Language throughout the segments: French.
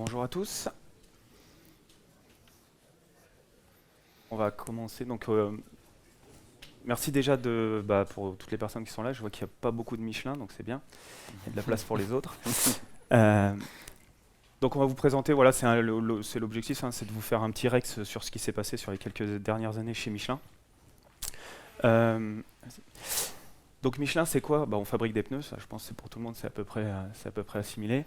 Bonjour à tous. On va commencer. Merci déjà pour toutes les personnes qui sont là. Je vois qu'il n'y a pas beaucoup de Michelin, donc c'est bien. Il y a de la place pour les autres. Euh, donc on va vous présenter. Voilà, c'est l'objectif, hein, c'est de vous faire un petit rex sur ce qui s'est passé sur les quelques dernières années chez Michelin. Euh, Donc Michelin, c'est quoi? On fabrique des pneus, ça je pense que c'est pour tout le monde, c'est à peu près assimilé.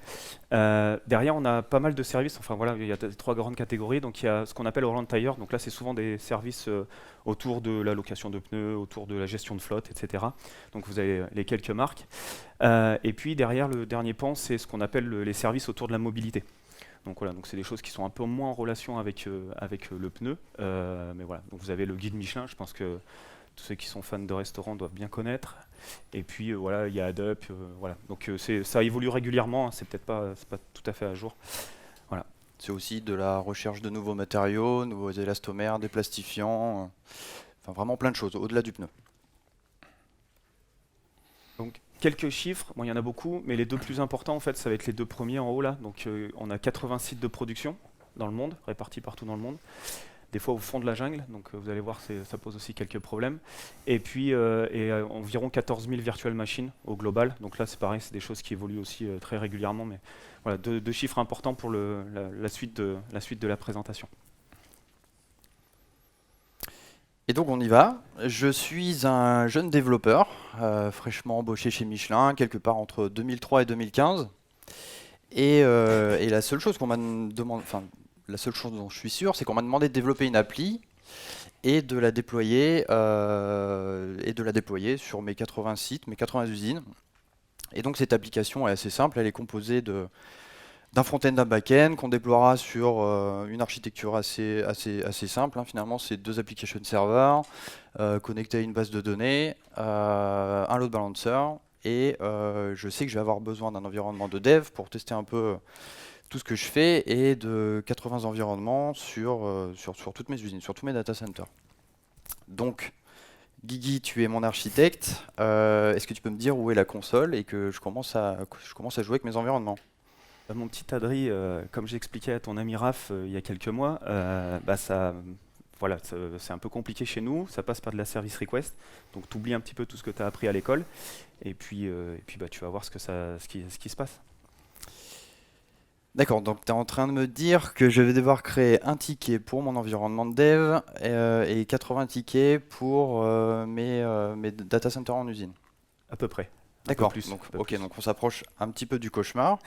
Derrière, on a pas mal de services, enfin voilà, il y a trois grandes catégories. Donc il y a ce qu'on appelle Orland Tire, donc là c'est souvent des services autour de la location de pneus, autour de la gestion de flotte, etc. Donc vous avez les quelques marques. Et puis derrière, le dernier pan, c'est ce qu'on appelle les services autour de la mobilité. Donc voilà, donc c'est des choses qui sont un peu moins en relation avec le pneu, mais voilà. Donc vous avez le guide Michelin, je pense que tous ceux qui sont fans de restaurants doivent bien connaître. Et puis voilà, il y a AddUp, voilà. Donc ça évolue régulièrement, hein, c'est pas tout à fait à jour. Voilà. C'est aussi de la recherche de nouveaux matériaux, nouveaux élastomères, des plastifiants, enfin vraiment plein de choses au-delà du pneu. Donc quelques chiffres, bon il y en a beaucoup, mais les deux plus importants en fait, ça va être les deux premiers en haut là. Donc on a 80 sites de production dans le monde, répartis partout dans le monde. Des fois au fond de la jungle, donc vous allez voir, ça pose aussi quelques problèmes. Et puis environ 14 000 virtual machines au global. Donc là c'est pareil, c'est des choses qui évoluent aussi très régulièrement, mais voilà, deux chiffres importants pour la suite de la présentation. Et donc on y va. Je suis un jeune développeur, fraîchement embauché chez Michelin, quelque part entre 2003 et 2015. Et la seule chose qu'on m'a demandé, enfin la seule chose dont je suis sûr, c'est qu'on m'a demandé de développer une appli et de la déployer sur mes 80 sites, mes 80 usines. Et donc cette application est assez simple, elle est composée d'un front-end, d'un back-end qu'on déploiera sur une architecture assez simple, hein. Finalement, c'est deux application servers connectés à une base de données, un load balancer, et je sais que je vais avoir besoin d'un environnement de dev pour tester un peu tout ce que je fais, et de 80 environnements sur toutes mes usines, sur tous mes data centers. Donc, Guigui, tu es mon architecte. Est-ce que tu peux me dire où est la console et que je commence à jouer avec mes environnements? Mon petit Adri, comme j'ai expliqué à ton ami Raph il y a quelques mois, voilà, c'est un peu compliqué chez nous, ça passe par de la service request, donc tu oublies un petit peu tout ce que tu as appris à l'école, et puis tu vas voir ce qui se passe. D'accord, donc tu es en train de me dire que je vais devoir créer un ticket pour mon environnement de dev et 80 tickets pour mes data centers en usine. À peu près, un peu D'accord, plus. donc, Un peu ok, plus. donc on s'approche un petit peu du cauchemar.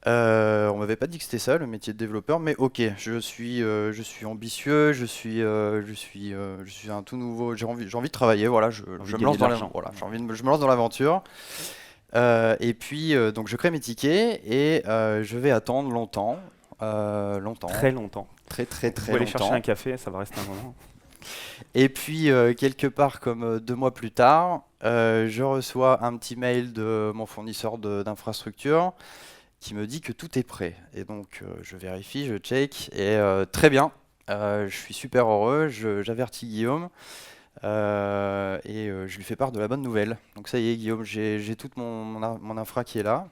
On m'avait pas dit que c'était ça le métier de développeur, mais ok, je suis ambitieux, je suis un tout nouveau, j'ai envie de travailler, voilà, Envie je de me gagner lance de dans l'argent. voilà, je me lance dans l'aventure. Et puis donc je crée mes tickets et je vais attendre longtemps, longtemps, Très longtemps. très très Donc vous très pouvez aller chercher un longtemps. café, ça va rester un moment. Et puis quelque part comme 2 mois plus tard, je reçois un petit mail de mon fournisseur d'infrastructure qui me dit que tout est prêt. Et donc je vérifie, je check, et très bien. Je suis super heureux, j'avertis Guillaume et je lui fais part de la bonne nouvelle. Donc ça y est, Guillaume, j'ai toute mon infra qui est là.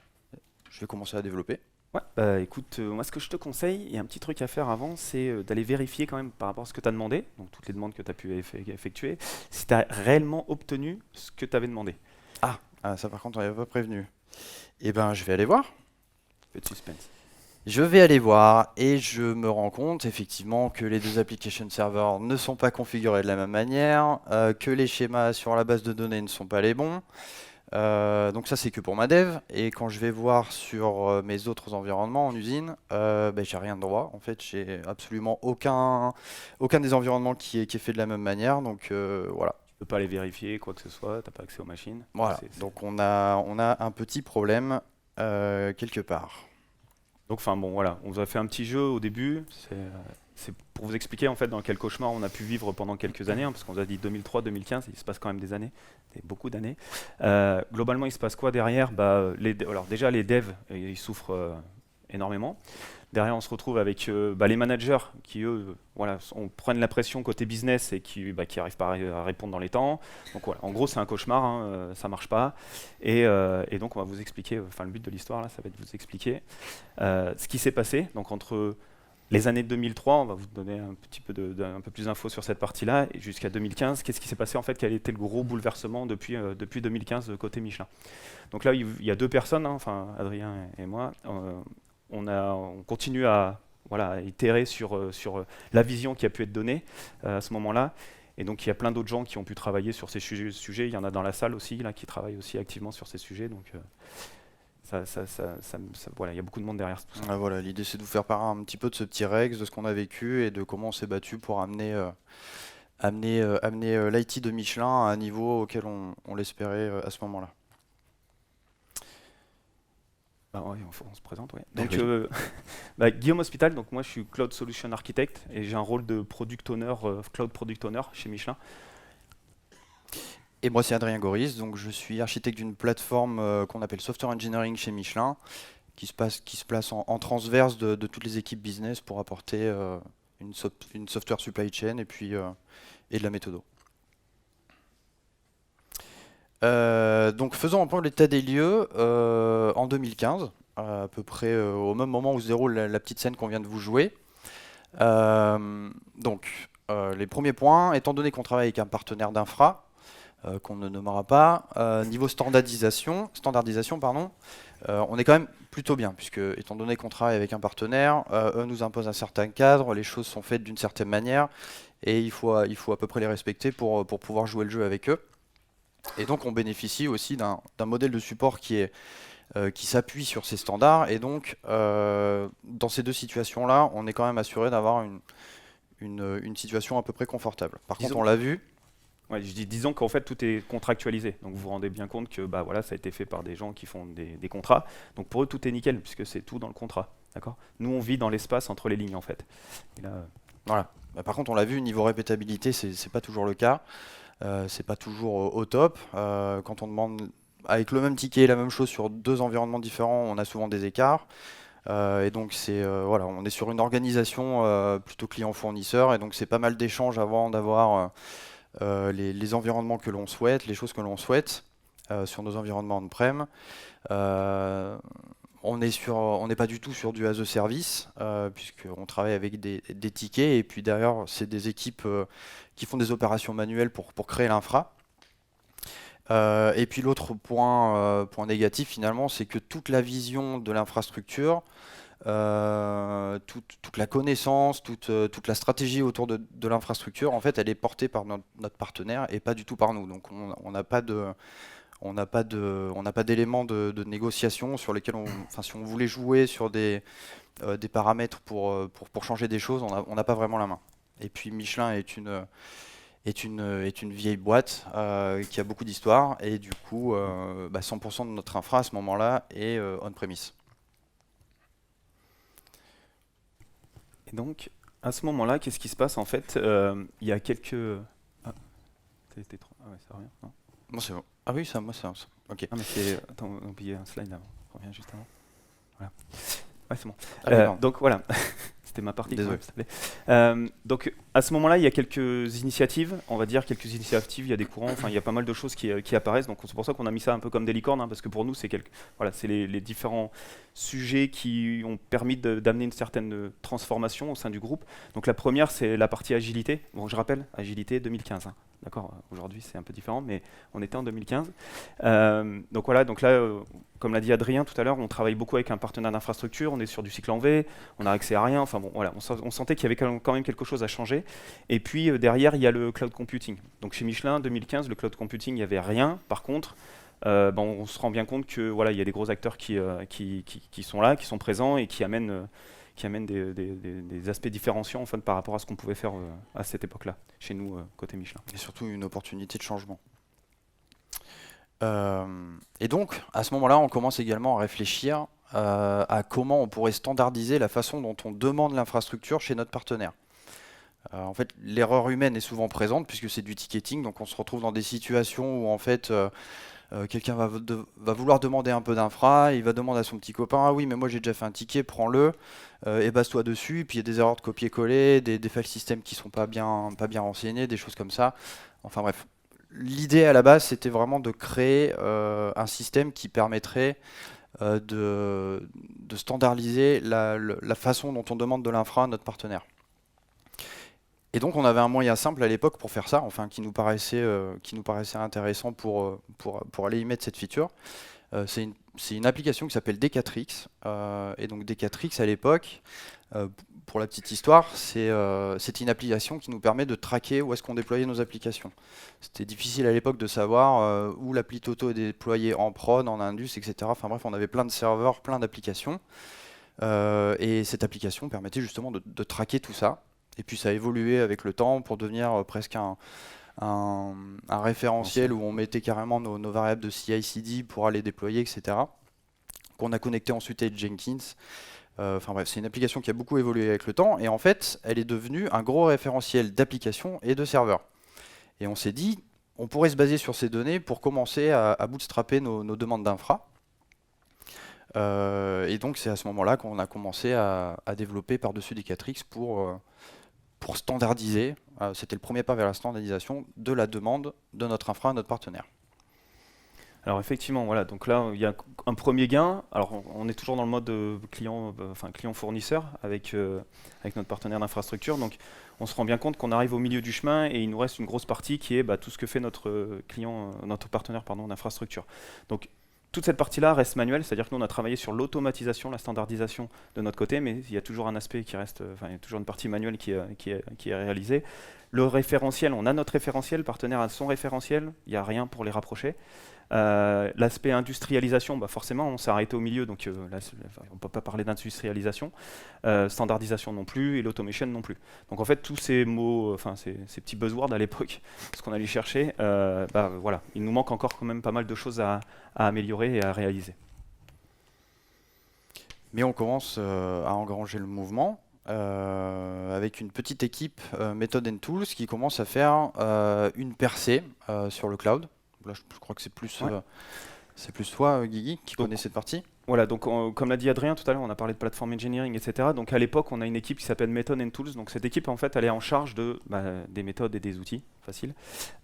Je vais commencer à développer. Ouais, écoute, moi ce que je te conseille, il y a un petit truc à faire avant, c'est d'aller vérifier quand même par rapport à ce que tu as demandé, donc toutes les demandes que tu as pu effectuer, si tu as réellement obtenu ce que tu avais demandé. Ah, ça par contre, on n'avait pas prévenu. Eh ben, je vais aller voir. Peu de suspense. Je vais aller voir et je me rends compte effectivement que les deux application servers ne sont pas configurés de la même manière, que les schémas sur la base de données ne sont pas les bons. Donc ça c'est que pour ma dev, et quand je vais voir sur mes autres environnements en usine, ben, j'ai rien de droit. En fait, j'ai absolument aucun des environnements qui est fait de la même manière. Donc voilà. Tu peux pas aller vérifier quoi que ce soit, tu n'as pas accès aux machines. Voilà. Donc on a un petit problème quelque part. Donc, enfin bon, voilà, on vous a fait un petit jeu au début. C'est pour vous expliquer en fait dans quel cauchemar on a pu vivre pendant quelques années, hein, parce qu'on vous a dit 2003-2015, il se passe quand même des années, beaucoup d'années. Globalement, il se passe quoi derrière? Alors déjà, les devs, ils souffrent énormément. Derrière, on se retrouve avec les managers qui, eux, prennent la pression côté business et qui n'arrivent pas à répondre dans les temps. Donc voilà, en gros, c'est un cauchemar, hein, ça ne marche pas. Et donc, on va vous expliquer, le but de l'histoire, là, ça va être de vous expliquer ce qui s'est passé. Donc, entre les années 2003, on va vous donner un peu plus d'infos sur cette partie-là, et jusqu'à 2015, qu'est-ce qui s'est passé en fait, quel était le gros bouleversement depuis 2015 côté Michelin. Donc là, il y a 2 personnes, hein, Adrien et moi. On continue à itérer sur la vision qui a pu être donnée à ce moment-là. Et donc, il y a plein d'autres gens qui ont pu travailler sur ces sujets. Il y en a dans la salle aussi, là, qui travaillent aussi activement sur ces sujets. Donc, il y a beaucoup de monde derrière tout ça. Voilà, l'idée, c'est de vous faire part un petit peu de ce petit Rex, de ce qu'on a vécu et de comment on s'est battu pour amener l'IT de Michelin à un niveau auquel on l'espérait à ce moment-là. On se présente, oui. Donc, Guillaume Hospital, donc moi je suis Cloud Solution Architect et j'ai un rôle de Product Owner, Cloud Product Owner chez Michelin. Et moi c'est Adrien Goris, donc je suis architecte d'une plateforme qu'on appelle Software Engineering chez Michelin, qui se place en transverse de toutes les équipes business pour apporter une software supply chain et puis et de la méthodo. Donc faisons un peu l'état des lieux en 2015, à peu près au même moment où se déroule la petite scène qu'on vient de vous jouer. Les premiers points, étant donné qu'on travaille avec un partenaire d'infra, qu'on ne nommera pas, niveau standardisation, on est quand même plutôt bien, puisque étant donné qu'on travaille avec un partenaire, eux nous imposent un certain cadre, les choses sont faites d'une certaine manière, et il faut à peu près les respecter pour pouvoir jouer le jeu avec eux. Et donc on bénéficie aussi d'un modèle de support qui s'appuie sur ces standards, et donc dans ces 2 situations-là, on est quand même assuré d'avoir une situation à peu près confortable. Par contre, on l'a vu. Ouais, disons qu'en fait tout est contractualisé, donc vous vous rendez bien compte que ça a été fait par des gens qui font des contrats, donc pour eux tout est nickel puisque c'est tout dans le contrat, d'accord. Nous on vit dans l'espace entre les lignes en fait. Et là, voilà. Par contre on l'a vu, niveau répétabilité c'est pas toujours le cas, c'est pas toujours au top. Quand on demande avec le même ticket la même chose sur 2 environnements différents, on a souvent des écarts. Et donc on est sur une organisation plutôt client-fournisseur, et donc c'est pas mal d'échanges avant d'avoir les environnements que l'on souhaite, les choses que l'on souhaite sur nos environnements on-prem. On n'est pas du tout sur du as a service, puisqu'on travaille avec des tickets, et puis derrière, c'est des équipes qui font des opérations manuelles pour créer l'infra. Et puis l'autre point négatif, finalement, c'est que toute la vision de l'infrastructure, toute la connaissance, toute la stratégie autour de l'infrastructure, en fait, elle est portée par notre partenaire et pas du tout par nous. Donc on n'a pas d'éléments de négociation sur lesquels si on voulait jouer sur des paramètres pour changer des choses, on n'a pas vraiment la main. Et puis Michelin est une vieille boîte qui a beaucoup d'histoire, et du coup 100% de notre infra à ce moment-là est on-premise. Et donc, à ce moment-là, qu'est-ce qui se passe en fait? Il y a quelques... Ah, ça revient, non? Bon, c'est bon. Ah oui, ça, moi, ça. Ok. Ah, mais c'est... Attends, on a oublié un slide avant. On revient juste avant. Voilà. Ouais, c'est bon. Donc, voilà. C'était ma partie. Désolé. Donc, à ce moment-là, il y a quelques initiatives. On va dire quelques initiatives. Il y a des courants. Enfin, il y a pas mal de choses qui apparaissent. Donc, c'est pour ça qu'on a mis ça un peu comme des licornes, hein, parce que pour nous, c'est les différents sujets qui ont permis d'amener une certaine transformation au sein du groupe. Donc, la première, c'est la partie agilité. Bon, je rappelle, agilité 2015. Hein. D'accord, aujourd'hui c'est un peu différent, mais on était en 2015. Donc voilà, donc là, comme l'a dit Adrien tout à l'heure, on travaille beaucoup avec un partenaire d'infrastructure, on est sur du cycle en V, on n'a accès à rien, enfin bon, voilà, on sentait qu'il y avait quand même quelque chose à changer. Et puis derrière, il y a le cloud computing. Donc chez Michelin, 2015, le cloud computing, il n'y avait rien. Par contre, on se rend bien compte que voilà, il y a des gros acteurs qui sont là, qui sont présents et qui amènent des aspects différenciants en fait, par rapport à ce qu'on pouvait faire à cette époque-là, chez nous, côté Michelin. Et surtout une opportunité de changement. Et donc, à ce moment-là, on commence également à réfléchir à comment on pourrait standardiser la façon dont on demande l'infrastructure chez notre partenaire. En fait, l'erreur humaine est souvent présente, puisque c'est du ticketing, donc on se retrouve dans des situations où en fait Quelqu'un va vouloir demander un peu d'infra, il va demander à son petit copain, ah oui, mais moi j'ai déjà fait un ticket, prends-le, et base-toi dessus. Et puis il y a des erreurs de copier-coller, des file systems qui sont pas bien renseignés, des choses comme ça. Enfin bref, l'idée à la base, c'était vraiment de créer un système qui permettrait de standardiser la façon dont on demande de l'infra à notre partenaire. Et donc on avait un moyen simple à l'époque pour faire ça, enfin qui nous paraissait intéressant pour aller y mettre cette feature. C'est une application qui s'appelle D4X. Et donc D4X à l'époque, pour la petite histoire, c'était une application qui nous permet de traquer où est-ce qu'on déployait nos applications. C'était difficile à l'époque de savoir où l'appli Toto est déployée en prod, en indus, etc. Enfin bref, on avait plein de serveurs, plein d'applications. Et cette application permettait justement de traquer tout ça. Et puis ça a évolué avec le temps pour devenir presque un référentiel où on mettait carrément nos variables de CI/CD pour aller déployer, etc. Qu'on a connecté ensuite avec Jenkins. Enfin bref, c'est une application qui a beaucoup évolué avec le temps. Et en fait, elle est devenue un gros référentiel d'applications et de serveurs. Et on s'est dit, on pourrait se baser sur ces données pour commencer à bootstrapper nos demandes d'infra. Et donc c'est à ce moment-là qu'on a commencé à développer par-dessus D4X pour standardiser. C'était le premier pas vers la standardisation de la demande de notre infra à notre partenaire. Alors effectivement, voilà, donc là il y a un premier gain. Alors on est toujours dans le mode client-fournisseur avec notre partenaire d'infrastructure. Donc on se rend bien compte qu'on arrive au milieu du chemin et il nous reste une grosse partie qui est tout ce que fait notre partenaire d'infrastructure. Donc toute cette partie-là reste manuelle, c'est-à-dire que nous on a travaillé sur l'automatisation, la standardisation de notre côté, mais il y a toujours un aspect qui reste, il y a toujours une partie manuelle qui est réalisée. Le référentiel, on a notre référentiel, le partenaire a son référentiel, il n'y a rien pour les rapprocher. L'aspect industrialisation, forcément, on s'est arrêté au milieu, donc là, on ne peut pas parler d'industrialisation. Standardisation non plus, et l'automation non plus. Donc en fait, tous ces mots, ces petits buzzwords à l'époque, ce qu'on allait chercher, voilà, il nous manque encore quand même pas mal de choses à améliorer et à réaliser. Mais on commence à engranger le mouvement avec une petite équipe Method and Tools qui commence à faire une percée sur le cloud. Là, je crois que c'est plus, toi, Guigui, qui connaît cette partie. Voilà, donc comme l'a dit Adrien tout à l'heure, on a parlé de platform engineering, etc. Donc à l'époque, on a une équipe qui s'appelle Method and Tools. Donc cette équipe, en fait, elle est en charge des méthodes et des outils, facile.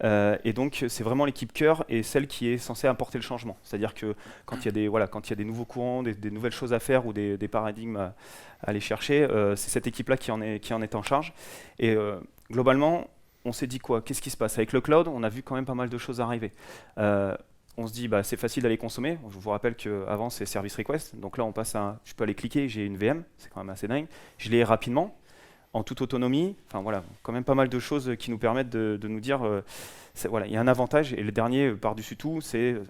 Et donc c'est vraiment l'équipe cœur et celle qui est censée apporter le changement. C'est-à-dire que quand il y a des nouveaux courants, des nouvelles choses à faire ou des paradigmes à aller chercher, c'est cette équipe-là qui en est en charge. Et globalement, on s'est dit quoi? Qu'est-ce qui se passe? Avec le cloud, on a vu quand même pas mal de choses arriver. On se dit, c'est facile d'aller consommer. Je vous rappelle qu'avant, c'est service request. Donc là, on passe je peux aller cliquer, j'ai une VM, c'est quand même assez dingue. Je l'ai rapidement, en toute autonomie. Enfin voilà, quand même pas mal de choses qui nous permettent de nous dire, voilà, il y a un avantage. Et le dernier, par-dessus tout,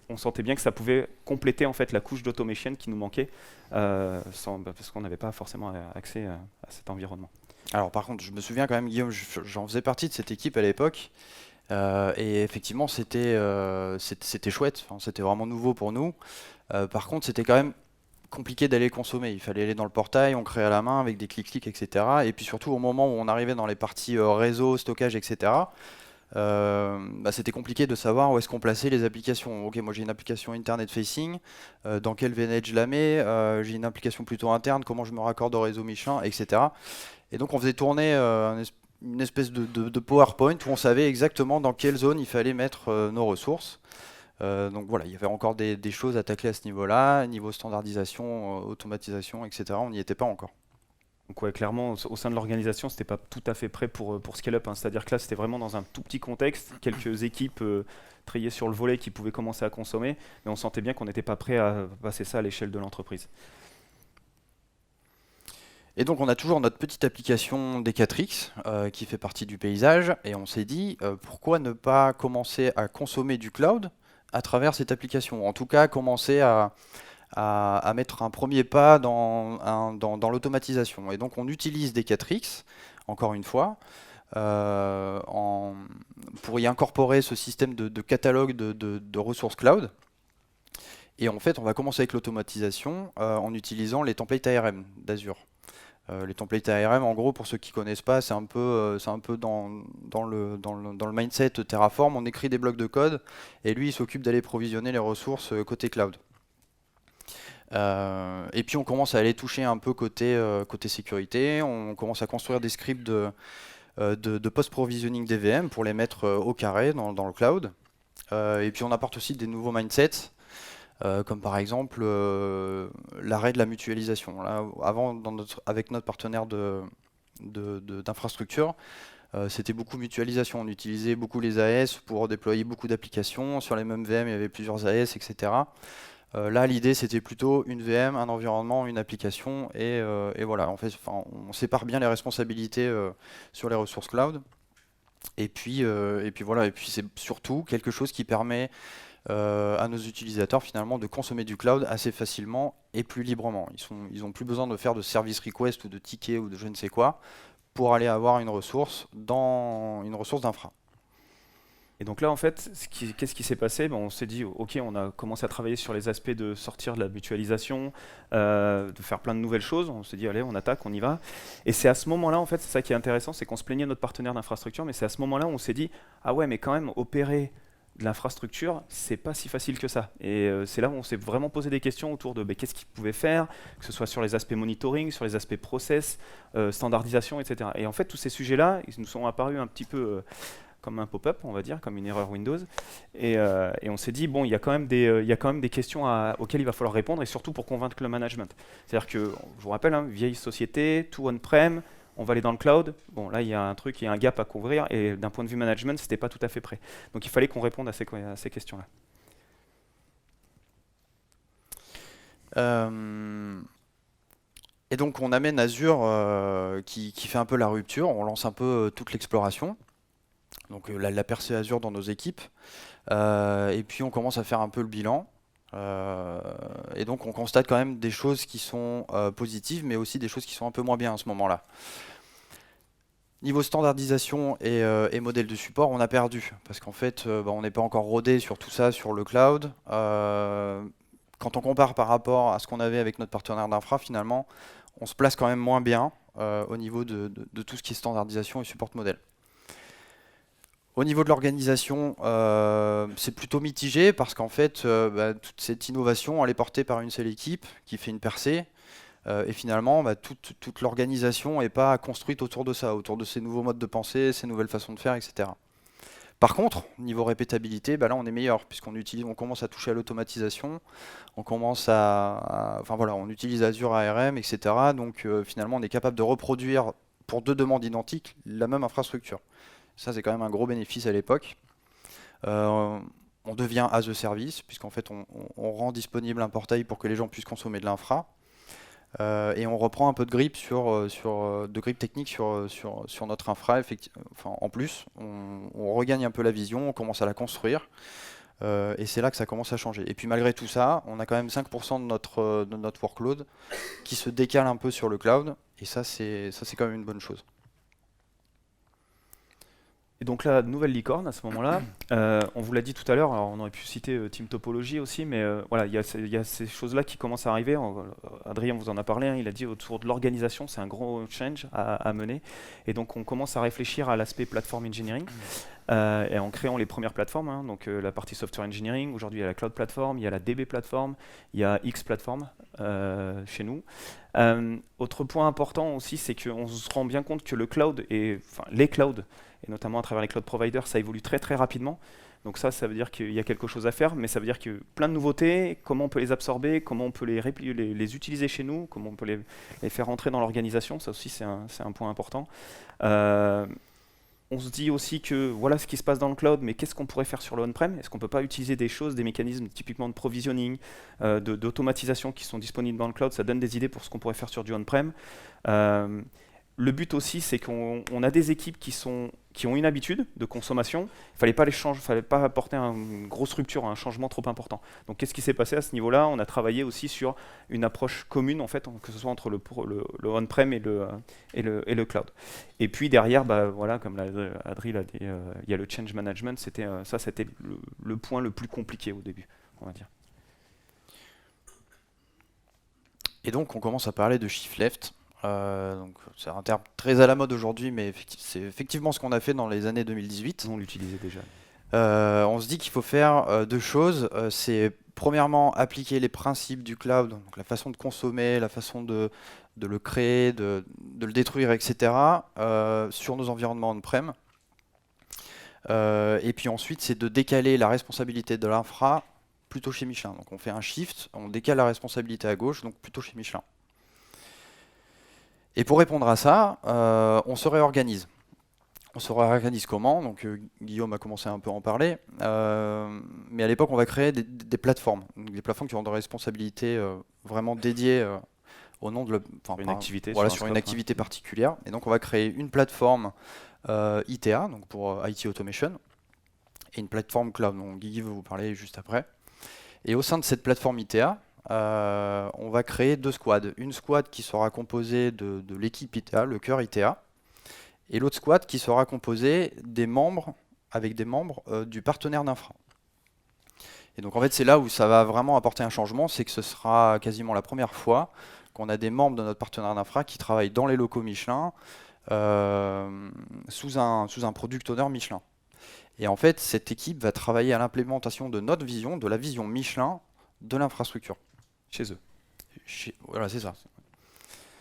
on sentait bien que ça pouvait compléter en fait la couche d'automation qui nous manquait, parce qu'on n'avait pas forcément accès à cet environnement. Alors par contre, je me souviens quand même, Guillaume, j'en faisais partie de cette équipe à l'époque. Et effectivement, c'était chouette, enfin, c'était vraiment nouveau pour nous. Par contre, c'était quand même compliqué d'aller consommer. Il fallait aller dans le portail, on créait à la main avec des clics-clics, etc. Et puis surtout, au moment où on arrivait dans les parties réseau, stockage, etc., c'était compliqué de savoir où est-ce qu'on plaçait les applications. Ok, moi j'ai une application internet facing, dans quel VNet je la mets, j'ai une application plutôt interne, comment je me raccorde au réseau Michelin, etc. Et donc on faisait tourner une espèce de PowerPoint où on savait exactement dans quelle zone il fallait mettre nos ressources. Donc voilà, il y avait encore des choses à tacler à ce niveau-là, niveau standardisation, automatisation, etc. On n'y était pas encore. Donc ouais, clairement, au sein de l'organisation, c'était pas tout à fait prêt pour scale up. C'est-à-dire que là, c'était vraiment dans un tout petit contexte, quelques équipes triées sur le volet qui pouvaient commencer à consommer, mais on sentait bien qu'on n'était pas prêt à passer ça à l'échelle de l'entreprise. Et donc on a toujours notre petite application D4X qui fait partie du paysage, et on s'est dit pourquoi ne pas commencer à consommer du cloud à travers cette application, en tout cas commencer à mettre un premier pas dans l'automatisation. Et donc on utilise D4X, encore une fois, pour y incorporer ce système de catalogue de ressources cloud. Et en fait on va commencer avec l'automatisation en utilisant les templates ARM d'Azure. Les templates ARM, en gros, pour ceux qui connaissent pas, c'est un peu dans le mindset Terraform. On écrit des blocs de code et lui, il s'occupe d'aller provisionner les ressources côté cloud. Et puis on commence à aller toucher un peu côté sécurité. On commence à construire des scripts de post-provisioning des VM pour les mettre au carré dans le cloud. Et puis on apporte aussi des nouveaux mindsets. Comme par exemple l'arrêt de la mutualisation. Là, avant, avec notre partenaire d'infrastructure, c'était beaucoup mutualisation. On utilisait beaucoup les AS pour déployer beaucoup d'applications. Sur les mêmes VM, il y avait plusieurs AS, etc. Là, l'idée, c'était plutôt une VM, un environnement, une application. Et voilà, en fait, on sépare bien les responsabilités sur les ressources cloud. Et puis voilà, et puis c'est surtout quelque chose qui permet à nos utilisateurs finalement de consommer du cloud assez facilement et plus librement. Ils ont plus besoin de faire de service request ou de tickets ou de je ne sais quoi pour aller avoir une ressource d'infra. Et donc là, en fait, qu'est-ce qui s'est passé? On s'est dit, ok, on a commencé à travailler sur les aspects de sortir de la mutualisation, de faire plein de nouvelles choses. On s'est dit, allez, on attaque, on y va. Et c'est à ce moment-là, en fait, c'est ça qui est intéressant, c'est qu'on se plaignait de notre partenaire d'infrastructure, mais c'est à ce moment-là où on s'est dit, ah ouais, mais quand même, opérer de l'infrastructure, c'est pas si facile que ça. Et c'est là où on s'est vraiment posé des questions autour de qu'est-ce qu'ils pouvaient faire, que ce soit sur les aspects monitoring, sur les aspects process, standardisation, etc. Et en fait, tous ces sujets-là, ils nous sont apparus un petit peu comme un pop-up, on va dire, comme une erreur Windows. Et on s'est dit, bon, il y a quand même des questions auxquelles il va falloir répondre, et surtout pour convaincre le management. C'est-à-dire que, je vous rappelle, vieille société, tout on-prem, on va aller dans le cloud. Bon, là, il y a un gap à couvrir, et d'un point de vue management, c'était pas tout à fait prêt. Donc, il fallait qu'on réponde à ces questions-là. Et donc, on amène Azure qui fait un peu la rupture. On lance un peu toute l'exploration. Donc, la percée Azure dans nos équipes. Et puis, on commence à faire un peu le bilan. Et donc, on constate quand même des choses qui sont positives, mais aussi des choses qui sont un peu moins bien à ce moment-là. Niveau standardisation et modèle de support, on a perdu parce qu'en fait, on n'est pas encore rodé sur tout ça sur le cloud. Quand on compare par rapport à ce qu'on avait avec notre partenaire d'infra, finalement, on se place quand même moins bien au niveau de tout ce qui est standardisation et support modèle. Au niveau de l'organisation, c'est plutôt mitigé parce qu'en fait, toute cette innovation, elle est portée par une seule équipe qui fait une percée. Et finalement, toute l'organisation n'est pas construite autour de ça, autour de ces nouveaux modes de pensée, ces nouvelles façons de faire, etc. Par contre, niveau répétabilité, là on est meilleur puisqu'on commence à toucher à l'automatisation, on commence on utilise Azure ARM, etc. Donc finalement, on est capable de reproduire pour 2 demandes identiques la même infrastructure. Ça, c'est quand même un gros bénéfice à l'époque. On devient as a service puisqu'en fait, on rend disponible un portail pour que les gens puissent consommer de l'infra. Et on reprend un peu de grip technique sur notre infra. En plus, on regagne un peu la vision, on commence à la construire, et c'est là que ça commence à changer. Et puis malgré tout ça, on a quand même 5% de notre workload qui se décale un peu sur le cloud, et ça c'est quand même une bonne chose. Et donc la nouvelle licorne à ce moment-là, on vous l'a dit tout à l'heure, alors on aurait pu citer Team Topology aussi, mais voilà, il y a ces choses-là qui commencent à arriver. Adrien vous en a parlé, il a dit autour de l'organisation, c'est un gros change à mener. Et donc on commence à réfléchir à l'aspect platform engineering, et en créant les premières plateformes, donc la partie software engineering. Aujourd'hui il y a la cloud platform, il y a la DB platform, il y a X platform chez nous. Autre point important aussi, c'est qu'on se rend bien compte que les clouds, et notamment à travers les cloud providers, ça évolue très très rapidement. Donc ça veut dire qu'il y a quelque chose à faire, mais ça veut dire que plein de nouveautés, comment on peut les absorber, comment on peut les utiliser chez nous, comment on peut les faire rentrer dans l'organisation, ça aussi c'est un point important. On se dit aussi que voilà ce qui se passe dans le cloud, mais qu'est-ce qu'on pourrait faire sur le on-prem? Est-ce qu'on ne peut pas utiliser des mécanismes typiquement de provisioning, d'automatisation qui sont disponibles dans le cloud? Ça donne des idées pour ce qu'on pourrait faire sur du on-prem. Le but aussi, c'est qu'on a des équipes qui ont une habitude de consommation. Il ne fallait pas apporter une grosse rupture, un changement trop important. Donc, qu'est-ce qui s'est passé à ce niveau-là? On a travaillé aussi sur une approche commune, en fait, que ce soit entre le on-prem et le cloud. Et puis derrière, voilà, comme Adri l'a dit, il y a le change management. C'était le point le plus compliqué au début, on va dire. Et donc, on commence à parler de shift left. Donc c'est un terme très à la mode aujourd'hui, mais c'est effectivement ce qu'on a fait dans les années 2018. Nous, on l'utilisait déjà. On se dit qu'il faut faire deux choses. C'est premièrement appliquer les principes du cloud, donc la façon de consommer, la façon de le créer, de le détruire, etc., sur nos environnements on-prem. Et puis ensuite, c'est de décaler la responsabilité de l'infra plutôt chez Michelin. Donc on fait un shift, on décale la responsabilité à gauche, donc plutôt chez Michelin. Et pour répondre à ça, on se réorganise. On se réorganise comment? Donc Guillaume a commencé un peu à en parler. Mais à l'époque, on va créer des plateformes. Donc, des plateformes qui ont des responsabilités vraiment dédiées au nom de Une activité voilà, sur un sur une scope, activité particulière. Et donc on va créer une plateforme ITA, donc pour IT Automation, et une plateforme cloud, dont Guy va vous parler juste après. Et au sein de cette plateforme ITA, on va créer deux squads. Une squad qui sera composée de l'équipe ITA, le cœur ITA, et l'autre squad qui sera composée des membres, avec des membres du partenaire d'infra. Et donc en fait c'est là où ça va vraiment apporter un changement, c'est que ce sera quasiment la première fois qu'on a des membres de notre partenaire d'infra qui travaillent dans les locaux Michelin, sous un product owner Michelin. Et en fait, cette équipe va travailler à l'implémentation de notre vision, de la vision Michelin de l'infrastructure. chez eux. Voilà, c'est ça.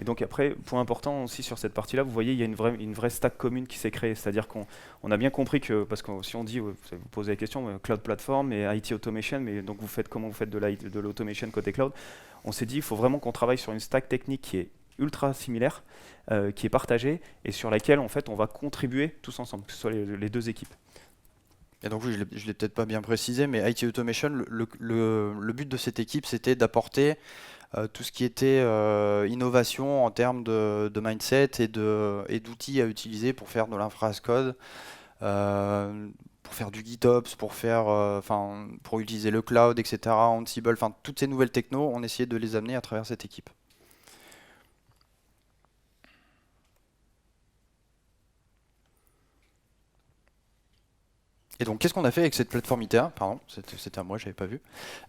Et donc après, point important aussi sur cette partie-là, vous voyez, il y a une vraie stack commune qui s'est créée. C'est-à-dire qu'on a bien compris que, parce que si on dit, vous posez la question, cloud platform et IT automation, mais donc comment vous faites de l'automation côté cloud, on s'est dit, il faut vraiment qu'on travaille sur une stack technique qui est ultra similaire, qui est partagée et sur laquelle en fait on va contribuer tous ensemble, que ce soit les deux équipes. Et donc oui, je ne l'ai peut-être pas bien précisé, mais IT Automation, le but de cette équipe, c'était d'apporter tout ce qui était innovation en termes de mindset et d'outils à utiliser pour faire de l'infra as code, pour faire du GitOps, pour utiliser le cloud, etc., Ansible, enfin toutes ces nouvelles technos, on essayait de les amener à travers cette équipe. Et donc, qu'est-ce qu'on a fait avec cette plateforme ITA? Pardon, c'était à moi, je n'avais pas vu.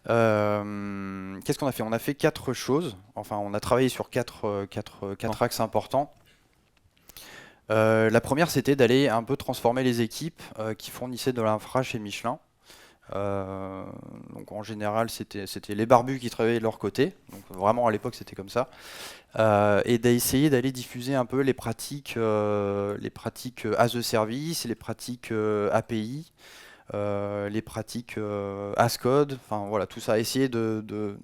Qu'est-ce qu'on a fait? On a fait quatre choses. Enfin, on a travaillé sur quatre axes importants. La première, c'était d'aller un peu transformer les équipes qui fournissaient de l'infra chez Michelin. Donc en général, c'était les barbus qui travaillaient de leur côté. Donc vraiment, à l'époque, c'était comme ça. Et d'essayer d'aller diffuser un peu les pratiques as a service, les pratiques API, les pratiques as code, enfin voilà, tout ça, essayer de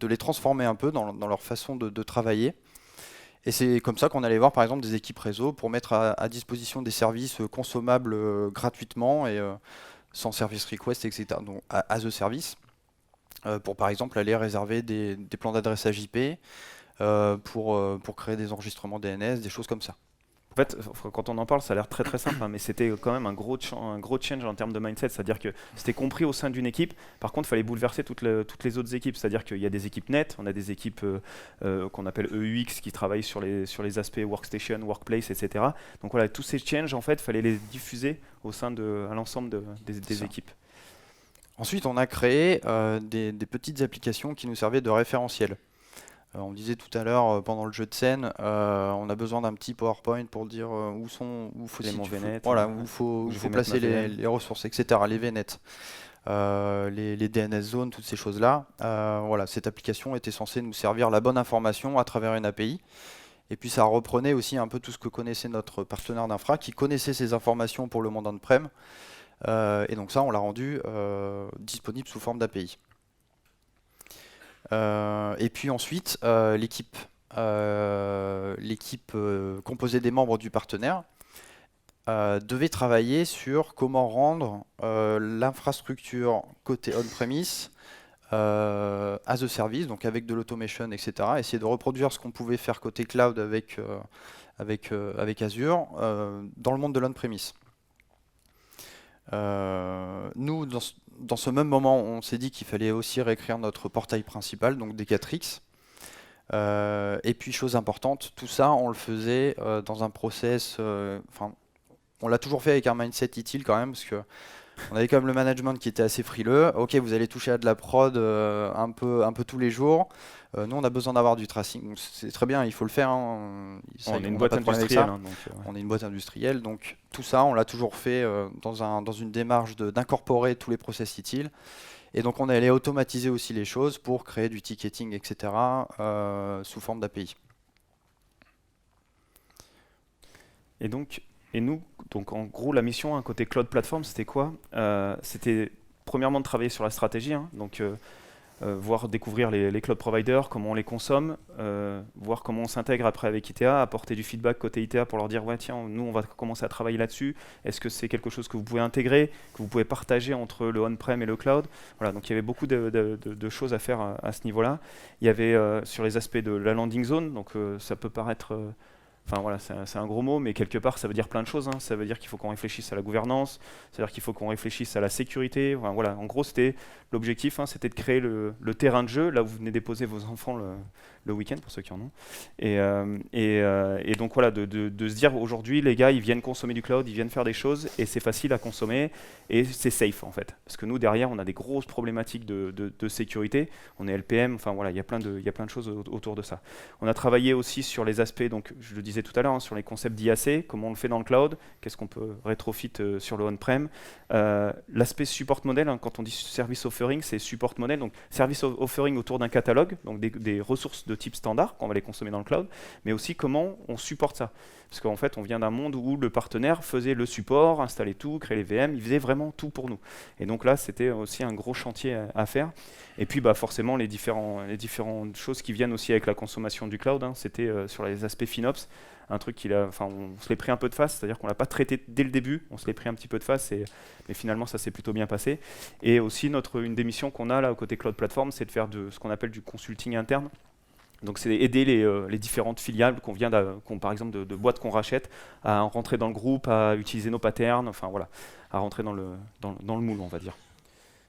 les transformer un peu dans leur façon de travailler. Et c'est comme ça qu'on allait voir par exemple des équipes réseau pour mettre à disposition des services consommables gratuitement et sans service request, etc. Donc as a service, pour par exemple aller réserver des plans d'adressage IP, pour créer des enregistrements DNS, des choses comme ça. En fait, quand on en parle, ça a l'air très très simple, hein, mais c'était quand même un gros change en termes de mindset. C'est-à-dire que c'était compris au sein d'une équipe. Par contre, il fallait bouleverser toutes les autres équipes. C'est-à-dire qu'il y a des équipes net, on a des équipes qu'on appelle EUX qui travaillent sur les aspects workstation, workplace, etc. Donc voilà, tous ces changes, en fait, il fallait les diffuser à l'ensemble des équipes. Ensuite, on a créé des petites applications qui nous servaient de référentiel. On disait tout à l'heure pendant le jeu de scène, on a besoin d'un petit PowerPoint pour dire où faut placer les ressources, etc. Les VNet, les DNS zones, toutes ces choses-là. Voilà, cette application était censée nous servir la bonne information à travers une API. Et puis ça reprenait aussi un peu tout ce que connaissait notre partenaire d'infra, qui connaissait ces informations pour le monde on-prem. Et donc ça, on l'a rendu disponible sous forme d'API. Et puis ensuite, l'équipe composée des membres du partenaire devait travailler sur comment rendre l'infrastructure côté on-premise as a service, donc avec de l'automation, etc. Essayer de reproduire ce qu'on pouvait faire côté cloud avec Azure dans le monde de l'on-premise. Nous, dans ce même moment, on s'est dit qu'il fallait aussi réécrire notre portail principal, donc D4X. Et puis, chose importante, tout ça, on le faisait dans un process. On l'a toujours fait avec un mindset utile quand même, parce que On avait quand même le management qui était assez frileux. Ok, vous allez toucher à de la prod un peu tous les jours. Nous, on a besoin d'avoir du tracing. Donc, c'est très bien, il faut le faire, hein. Ça, On est une on n'a boîte pas de problème avec industrielle, ça. hein, donc ouais. On est une boîte industrielle, donc tout ça, on l'a toujours fait dans une démarche d'incorporer tous les process utiles. Et donc, on est allé automatiser aussi les choses pour créer du ticketing, etc., sous forme d'API. Et donc, et nous, donc en gros, la mission, hein, côté cloud platform, c'était quoi? C'était premièrement de travailler sur la stratégie, hein, donc voir découvrir les cloud providers, comment on les consomme, voir comment on s'intègre après avec ITA, apporter du feedback côté ITA pour leur dire ouais tiens, nous on va commencer à travailler là-dessus. Est-ce que c'est quelque chose que vous pouvez intégrer, que vous pouvez partager entre le on-prem et le cloud? Voilà, donc il y avait beaucoup de choses à faire à ce niveau-là. Il y avait sur les aspects de la landing zone, donc ça peut paraître enfin voilà, c'est un gros mot, mais quelque part ça veut dire plein de choses, hein. Ça veut dire qu'il faut qu'on réfléchisse à la gouvernance, ça veut dire qu'il faut qu'on réfléchisse à la sécurité. Enfin, voilà, en gros c'était l'objectif, hein, c'était de créer le terrain de jeu, là où vous venez déposer vos enfants le week-end, pour ceux qui en ont. Et donc voilà, de se dire aujourd'hui les gars ils viennent consommer du cloud, ils viennent faire des choses, et c'est facile à consommer, et c'est safe en fait. Parce que nous derrière on a des grosses problématiques de sécurité, on est LPM, enfin voilà, il y a plein de choses autour de ça. On a travaillé aussi sur les aspects, donc je le disais tout à l'heure, hein, sur les concepts d'IAC, comment on le fait dans le cloud, qu'est-ce qu'on peut rétrofit sur le on-prem. L'aspect support model, hein, quand on dit service offering, c'est support model, donc service offering autour d'un catalogue, donc des ressources de type standard, qu'on va les consommer dans le cloud, mais aussi comment on supporte ça. Parce qu'en fait, on vient d'un monde où le partenaire faisait le support, installait tout, créait les VM, il faisait vraiment tout pour nous. Et donc là, c'était aussi un gros chantier à faire. Et puis bah, forcément, les différentes choses qui viennent aussi avec la consommation du cloud, hein, c'était sur les aspects FinOps, un truc on se l'est pris un peu de face, c'est-à-dire qu'on l'a pas traité dès le début, on se l'est pris un petit peu de face, mais finalement ça s'est plutôt bien passé. Et aussi une des missions qu'on a là au côté cloud platform, c'est de faire ce qu'on appelle du consulting interne. Donc c'est aider les différentes filiales par exemple de boîtes qu'on rachète à rentrer dans le groupe, à utiliser nos patterns, enfin voilà, à rentrer dans le moule, on va dire.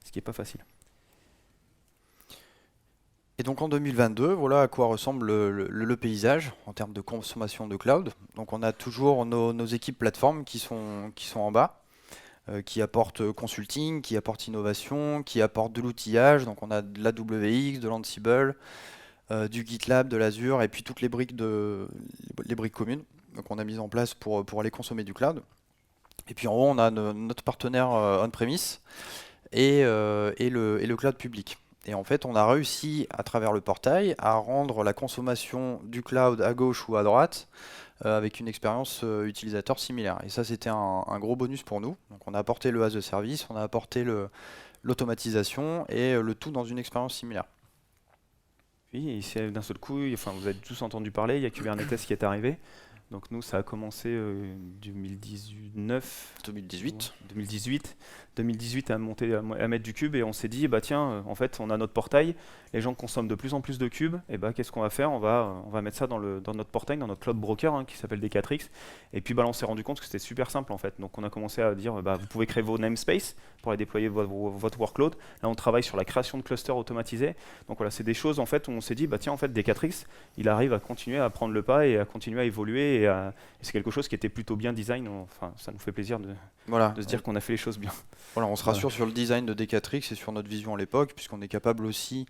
Ce qui n'est pas facile. Et donc en 2022, voilà à quoi ressemble le paysage en termes de consommation de cloud. Donc on a toujours nos équipes plateformes qui sont en bas, qui apportent consulting, qui apportent innovation, qui apportent de l'outillage. Donc on a de l'AWX, de l'Ansible, du GitLab, de l'Azure, et puis toutes les briques communes qu'on a mises en place pour aller consommer du cloud. Et puis en haut, on a notre partenaire on-premise et le cloud public. Et en fait, on a réussi, à travers le portail, à rendre la consommation du cloud à gauche ou à droite avec une expérience utilisateur similaire. Et ça, c'était un gros bonus pour nous. Donc on a apporté le as a service, on a apporté l'automatisation et le tout dans une expérience similaire. Oui, et ici d'un seul coup, enfin, vous avez tous entendu parler, il y a Kubernetes qui est arrivé. Donc nous, ça a commencé 2019, 2018. 2018 à mettre du cube, et on s'est dit bah tiens, en fait on a notre portail, les gens consomment de plus en plus de cubes, et bah qu'est-ce qu'on va faire, on va mettre ça dans notre portail, dans notre cloud broker, hein, qui s'appelle D4X. Et puis bah là, on s'est rendu compte que c'était super simple en fait. Donc on a commencé à dire bah vous pouvez créer vos namespaces pour aller déployer votre workload. Là on travaille sur la création de clusters automatisés. Donc voilà, c'est des choses en fait où on s'est dit bah tiens, en fait D4X il arrive à continuer à prendre le pas et à continuer à évoluer, et c'est quelque chose qui était plutôt bien design. Enfin ça nous fait plaisir de se dire qu'on a fait les choses bien. Voilà, on se rassure sur le design de D4X et sur notre vision à l'époque, puisqu'on est capable aussi,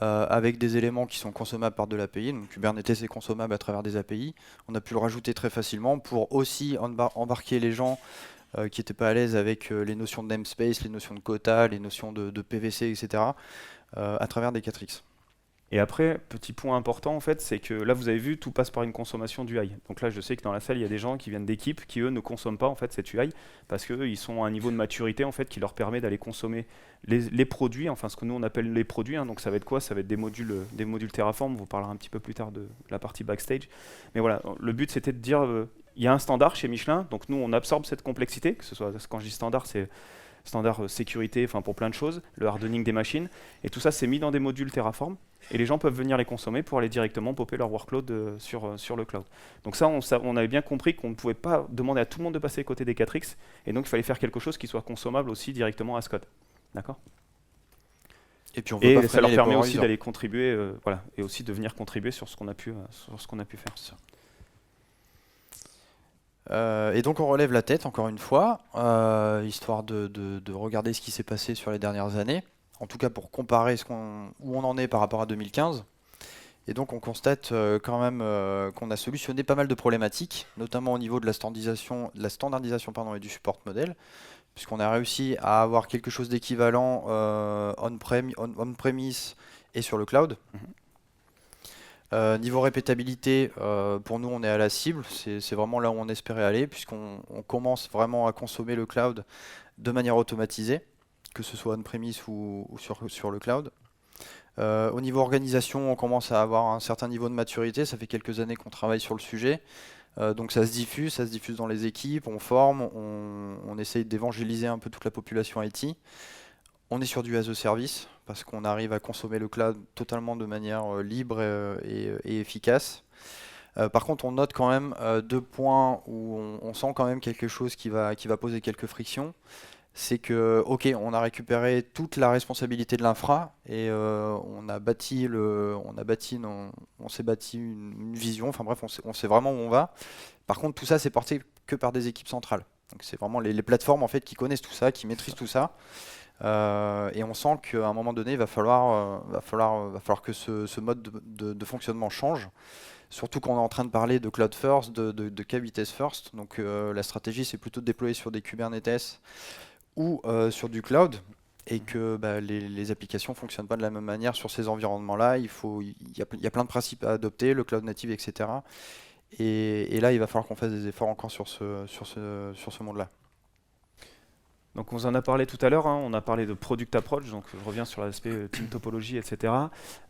avec des éléments qui sont consommables par de l'API, donc Kubernetes est consommable à travers des API, on a pu le rajouter très facilement pour aussi embarquer les gens qui n'étaient pas à l'aise avec les notions de namespace, les notions de quota, les notions de PVC, etc., à travers D4X. Et après, petit point important en fait, c'est que là vous avez vu, tout passe par une consommation d'UI. Donc là je sais que dans la salle il y a des gens qui viennent d'équipes qui eux ne consomment pas en fait cette UI parce qu'eux ils sont à un niveau de maturité en fait qui leur permet d'aller consommer les produits, enfin ce que nous on appelle les produits, hein. Donc ça va être quoi? Ça va être des modules Terraform, on vous parlera un petit peu plus tard de la partie backstage. Mais voilà, le but c'était de dire, il y a un standard chez Michelin, donc nous on absorbe cette complexité, que ce soit, quand je dis standard c'est standard sécurité, enfin pour plein de choses, le hardening des machines, et tout ça c'est mis dans des modules Terraform, et les gens peuvent venir les consommer pour aller directement popper leur workload sur le cloud. Donc ça, on avait bien compris qu'on ne pouvait pas demander à tout le monde de passer côté des 4X, et donc il fallait faire quelque chose qui soit consommable aussi directement à Scott. D'accord? Et puis et ça leur permet aussi d'aller contribuer, voilà, et aussi de venir contribuer sur ce qu'on a pu faire. Et donc on relève la tête encore une fois, histoire de regarder ce qui s'est passé sur les dernières années, en tout cas pour comparer où on en est par rapport à 2015. Et donc on constate quand même qu'on a solutionné pas mal de problématiques, notamment au niveau de la standardisation, pardon, et du support modèle, puisqu'on a réussi à avoir quelque chose d'équivalent on-premise et sur le cloud. Niveau répétabilité, pour nous on est à la cible, c'est vraiment là où on espérait aller, puisqu'on commence vraiment à consommer le cloud de manière automatisée, que ce soit on-premise ou sur le cloud. Au niveau organisation, on commence à avoir un certain niveau de maturité, ça fait quelques années qu'on travaille sur le sujet. Donc ça se diffuse dans les équipes, on forme, on essaye d'évangéliser un peu toute la population IT. On est sur du as a service, parce qu'on arrive à consommer le cloud totalement de manière libre et efficace. Par contre, on note quand même 2 points où on sent quand même quelque chose qui va poser quelques frictions. C'est que, ok, on a récupéré toute la responsabilité de l'infra et on s'est bâti une vision. Enfin bref, on sait vraiment où on va. Par contre, tout ça, c'est porté que par des équipes centrales. Donc c'est vraiment les plateformes en fait qui connaissent tout ça, qui maîtrisent tout ça. Et on sent qu'à un moment donné, il va falloir que ce mode de fonctionnement change. Surtout qu'on est en train de parler de cloud first, de K8s first. Donc la stratégie, c'est plutôt de déployer sur des Kubernetes ou sur du cloud. Et que les applications ne fonctionnent pas de la même manière sur ces environnements-là. Il y a plein de principes à adopter, le cloud native, etc. Et là, il va falloir qu'on fasse des efforts encore sur ce monde-là. Donc on vous en a parlé tout à l'heure, on a parlé de product approach, donc je reviens sur l'aspect team topologie, etc.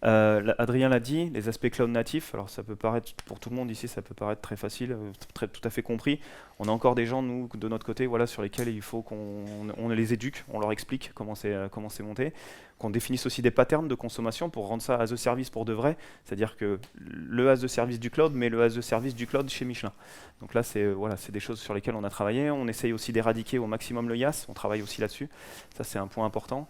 Adrien l'a dit, les aspects cloud natifs, alors ça peut paraître, pour tout le monde ici, ça peut paraître très facile, tout à fait compris. On a encore des gens, nous, de notre côté, voilà, sur lesquels il faut qu'on les éduque, on leur explique comment c'est monté, qu'on définisse aussi des patterns de consommation pour rendre ça as a service pour de vrai, c'est-à-dire que le as a service du cloud, mais le as a service du cloud chez Michelin. Donc là, c'est des choses sur lesquelles on a travaillé. On essaye aussi d'éradiquer au maximum le IaaS. On travaille aussi là-dessus. Ça, c'est un point important.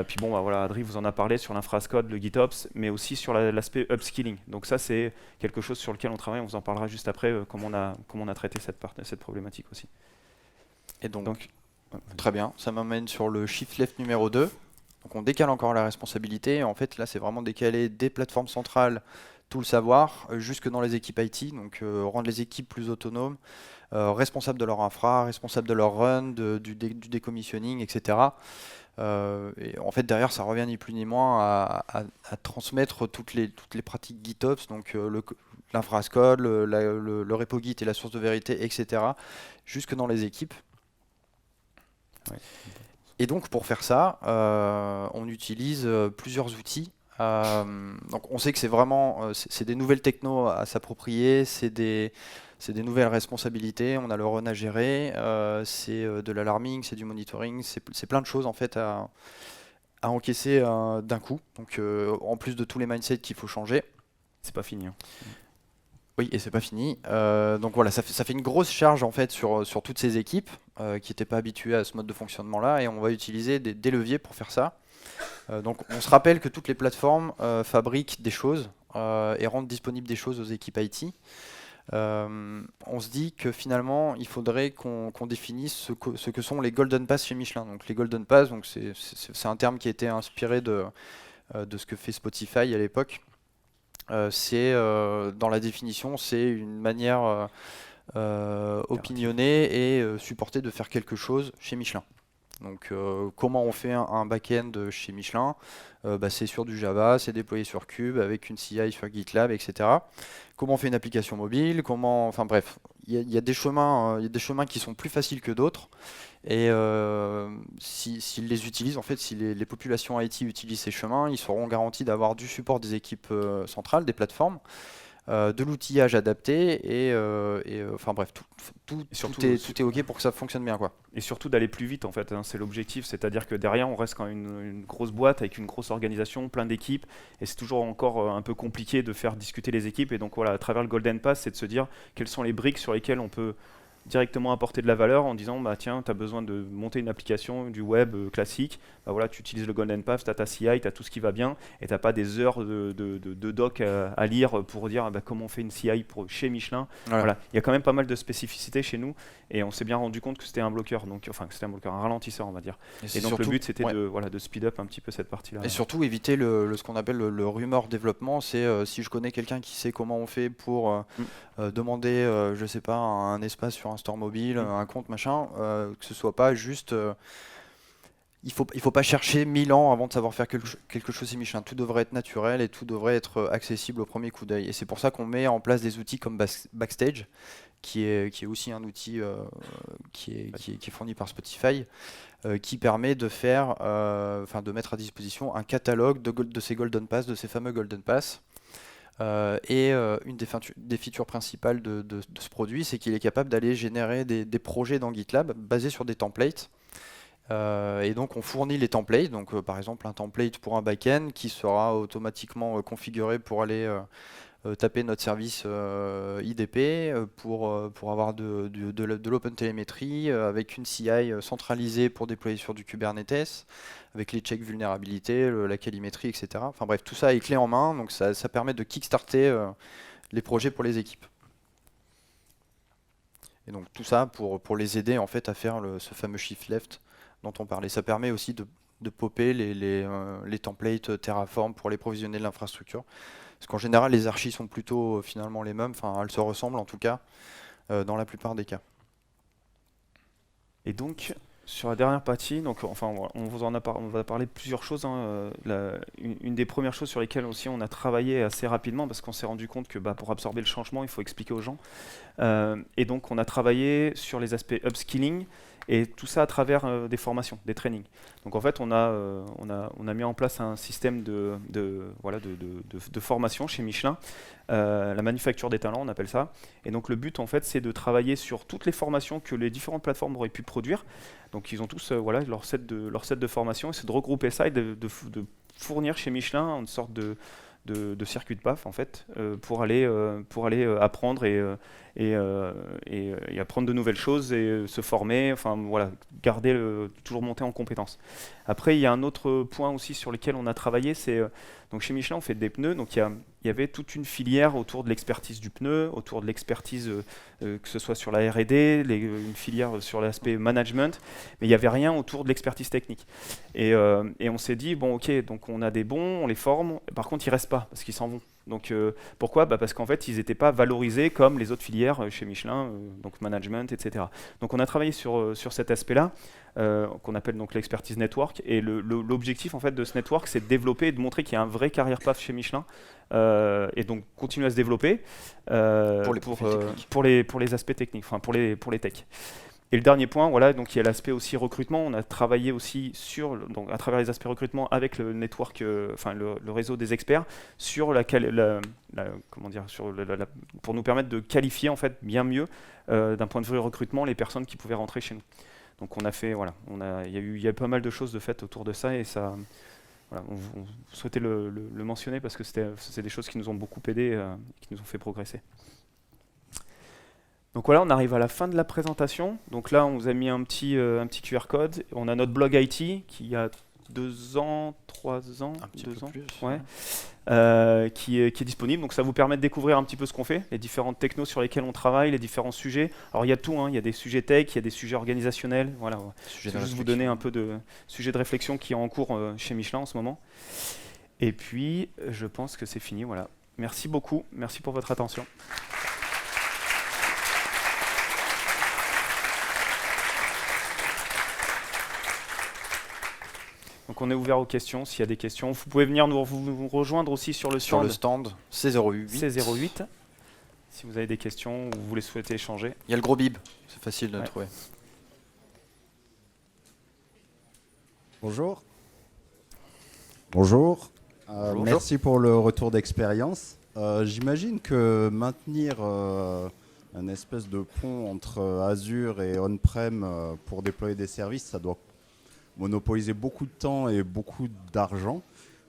Puis bon, Adri vous en a parlé sur l'infrascode, le GitOps, mais aussi sur l'aspect upskilling. Donc ça, c'est quelque chose sur lequel on travaille. On vous en parlera juste après, comment on a traité cette problématique aussi. Et donc très bien. Ça m'amène sur le shift left numéro 2. Donc on décale encore la responsabilité. En fait, là, c'est vraiment décaler des plateformes centrales tout le savoir, jusque dans les équipes IT, donc rendre les équipes plus autonomes, responsables de leur infra, responsables de leur run, du décommissioning, etc. Et en fait, derrière, ça revient ni plus ni moins à transmettre toutes les pratiques GitOps, donc l'infrascode, le repo Git et la source de vérité, etc., jusque dans les équipes. Ouais. Et donc, pour faire ça, on utilise plusieurs outils. Donc on sait que c'est vraiment c'est des nouvelles technos à s'approprier, c'est des nouvelles responsabilités, on a le run à gérer, c'est de l'alarming, c'est du monitoring, c'est plein de choses en fait à encaisser d'un coup. Donc en plus de tous les mindsets qu'il faut changer. C'est pas fini. Oui, et c'est pas fini. Donc voilà, ça fait une grosse charge en fait sur toutes ces équipes qui n'étaient pas habituées à ce mode de fonctionnement-là, et on va utiliser des leviers pour faire ça. Donc on se rappelle que toutes les plateformes fabriquent des choses et rendent disponibles des choses aux équipes IT. On se dit que finalement il faudrait qu'on définisse ce que sont les Golden Pass chez Michelin. Donc les Golden Pass, donc c'est un terme qui a été inspiré de ce que fait Spotify à l'époque. Dans la définition, c'est une manière opinionnée et supportée de faire quelque chose chez Michelin. Donc comment on fait un back-end chez Michelin, c'est sur du Java, c'est déployé sur Cube avec une CI sur GitLab, etc. Comment on fait une application mobile, enfin bref, il y a des chemins qui sont plus faciles que d'autres. Et s'ils les utilisent, en fait, si les populations IT utilisent ces chemins, ils seront garantis d'avoir du support des équipes centrales, des plateformes, de l'outillage adapté et enfin bref, tout est OK pour que ça fonctionne bien, quoi. Et surtout d'aller plus vite en fait, c'est l'objectif, c'est-à-dire que derrière on reste quand même une grosse boîte avec une grosse organisation, plein d'équipes, et c'est toujours encore un peu compliqué de faire discuter les équipes. Et donc voilà, à travers le Golden Pass, c'est de se dire quelles sont les briques sur lesquelles on peut directement apporter de la valeur en disant bah tiens, tu as besoin de monter une application du web classique, bah voilà, tu utilises le Golden Path, tu as ta CI, tu as tout ce qui va bien et tu n'as pas des heures de doc à lire pour dire bah, comment on fait une CI chez Michelin. Voilà. Il y a quand même pas mal de spécificités chez nous et on s'est bien rendu compte que c'était un bloqueur, donc, enfin que c'était un bloqueur, un ralentisseur on va dire. Et donc surtout, le but c'était de speed up un petit peu cette partie-là. Et surtout éviter ce qu'on appelle le rumeur développement, c'est si je connais quelqu'un qui sait comment on fait pour demander, je sais pas, un espace sur un store mobile, un compte, machin, que ce soit pas juste... il faut pas chercher 1000 ans avant de savoir faire quelque chose chez Michelin. Tout devrait être naturel et tout devrait être accessible au premier coup d'œil. Et c'est pour ça qu'on met en place des outils comme Backstage, qui est aussi un outil qui est fourni par Spotify, qui permet de faire, de mettre à disposition un catalogue de ces Golden Pass, de ces fameux Golden Pass. Une des features principales de ce produit, c'est qu'il est capable d'aller générer des projets dans GitLab basés sur des templates. Et donc on fournit les templates, donc par exemple un template pour un backend qui sera automatiquement configuré pour aller taper notre service IDP pour avoir de l'OpenTelemetry avec une CI centralisée pour déployer sur du Kubernetes, avec les checks vulnérabilité, la calimétrie, etc. Enfin bref, tout ça est clé en main, donc ça permet de kickstarter les projets pour les équipes. Et donc tout ça pour les aider en fait à faire ce fameux shift left dont on parlait. Ça permet aussi de popper les templates Terraform pour les provisionner de l'infrastructure. Parce qu'en général, les archis sont plutôt finalement les mêmes, enfin elles se ressemblent en tout cas, dans la plupart des cas. Et donc, sur la dernière partie, donc, enfin, on va parler de plusieurs choses. Hein. Une des premières choses sur lesquelles aussi on a travaillé assez rapidement, parce qu'on s'est rendu compte que pour absorber le changement, il faut expliquer aux gens. Et donc, on a travaillé sur les aspects upskilling, et tout ça à travers des formations, des trainings. Donc en fait, on a mis en place un système de formation chez Michelin, la manufacture des talents, on appelle ça. Et donc le but, en fait, c'est de travailler sur toutes les formations que les différentes plateformes auraient pu produire. Donc ils ont tous leur set de formation, et c'est de regrouper ça et de fournir chez Michelin une sorte de circuit de PAF en fait, pour aller apprendre et apprendre de nouvelles choses et se former, enfin voilà, toujours monter en compétences. Après, il y a un autre point aussi sur lequel on a travaillé, c'est donc chez Michelin on fait des pneus, donc il y avait toute une filière autour de l'expertise du pneu, autour de l'expertise que ce soit sur la R&D, une filière sur l'aspect management, mais il n'y avait rien autour de l'expertise technique. Et on s'est dit, bon ok, donc on a des bons, on les forme, par contre ils restent pas, parce qu'ils s'en vont. Donc pourquoi ? Parce qu'en fait ils n'étaient pas valorisés comme les autres filières chez Michelin, donc management, etc. Donc on a travaillé sur cet aspect-là, qu'on appelle donc l'expertise network, et l'objectif en fait de ce network, c'est de développer et de montrer qu'il y a un vrai career path chez Michelin, et donc continuer à se développer pour les aspects techniques, enfin pour les techs. Et le dernier point, voilà, donc il y a l'aspect aussi recrutement. On a travaillé aussi donc à travers les aspects recrutement avec le network, le réseau des experts, sur pour nous permettre de qualifier en fait bien mieux d'un point de vue recrutement les personnes qui pouvaient rentrer chez nous. Donc on a fait, voilà, il y a eu pas mal de choses de fait autour de ça, et ça, voilà, on souhaitait le mentionner parce que c'est des choses qui nous ont beaucoup aidés, qui nous ont fait progresser. Donc voilà, on arrive à la fin de la présentation. Donc là, on vous a mis un petit QR code. On a notre blog IT qui a 2 ans, 3 ans, un petit 2 peu ans, plus, qui est disponible. Donc ça vous permet de découvrir un petit peu ce qu'on fait, les différentes technos sur lesquelles on travaille, les différents sujets. Alors il y a tout, hein. Il y a des sujets tech, il y a des sujets organisationnels. Voilà, je vais juste vous donner un peu de sujets de réflexion qui est en cours chez Michelin en ce moment. Et puis, je pense que c'est fini. Voilà. Merci beaucoup. Merci pour votre attention. Donc on est ouvert aux questions, s'il y a des questions. Vous pouvez venir vous rejoindre aussi sur le stand C08. C08, si vous avez des questions ou vous les souhaitez échanger. Il y a le gros bib, c'est facile de le trouver. Bonjour. Bonjour. Merci pour le retour d'expérience. J'imagine que maintenir un espèce de pont entre Azure et on-prem pour déployer des services, ça doit monopoliser beaucoup de temps et beaucoup d'argent.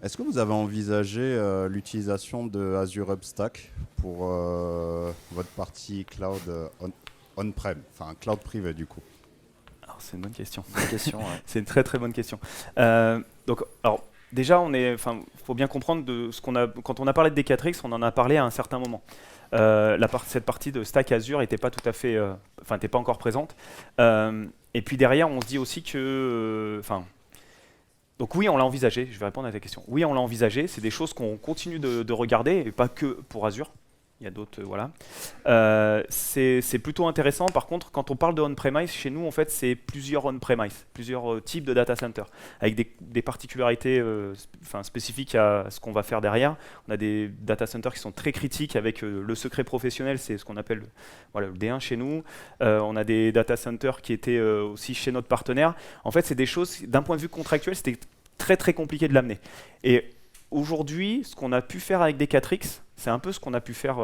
Est-ce que vous avez envisagé l'utilisation de Azure Upstack pour votre partie cloud on-prem, enfin cloud privé du coup? Alors, c'est une bonne question. Bonne question, ouais. C'est une très très bonne question. Donc, alors, déjà, faut bien comprendre de ce qu'on a. Quand on a parlé de D4X, on en a parlé à un certain moment. Cette partie de Stack Azure n'était pas tout à fait, n'était pas encore présente. Et puis derrière, on se dit aussi que, donc oui, on l'a envisagé. Je vais répondre à ta question. Oui, on l'a envisagé. C'est des choses qu'on continue de regarder, et pas que pour Azure. Il y a d'autres, voilà. C'est plutôt intéressant. Par contre, quand on parle de on-premise, chez nous, en fait, c'est plusieurs on-premise, plusieurs types de data centers, avec des particularités spécifiques à ce qu'on va faire derrière. On a des data centers qui sont très critiques avec le secret professionnel, c'est ce qu'on appelle le D1 chez nous. On a des data centers qui étaient aussi chez notre partenaire. En fait, c'est des choses, d'un point de vue contractuel, c'était très très compliqué de l'amener. Et aujourd'hui, ce qu'on a pu faire avec D4X, c'est un peu ce qu'on a pu faire,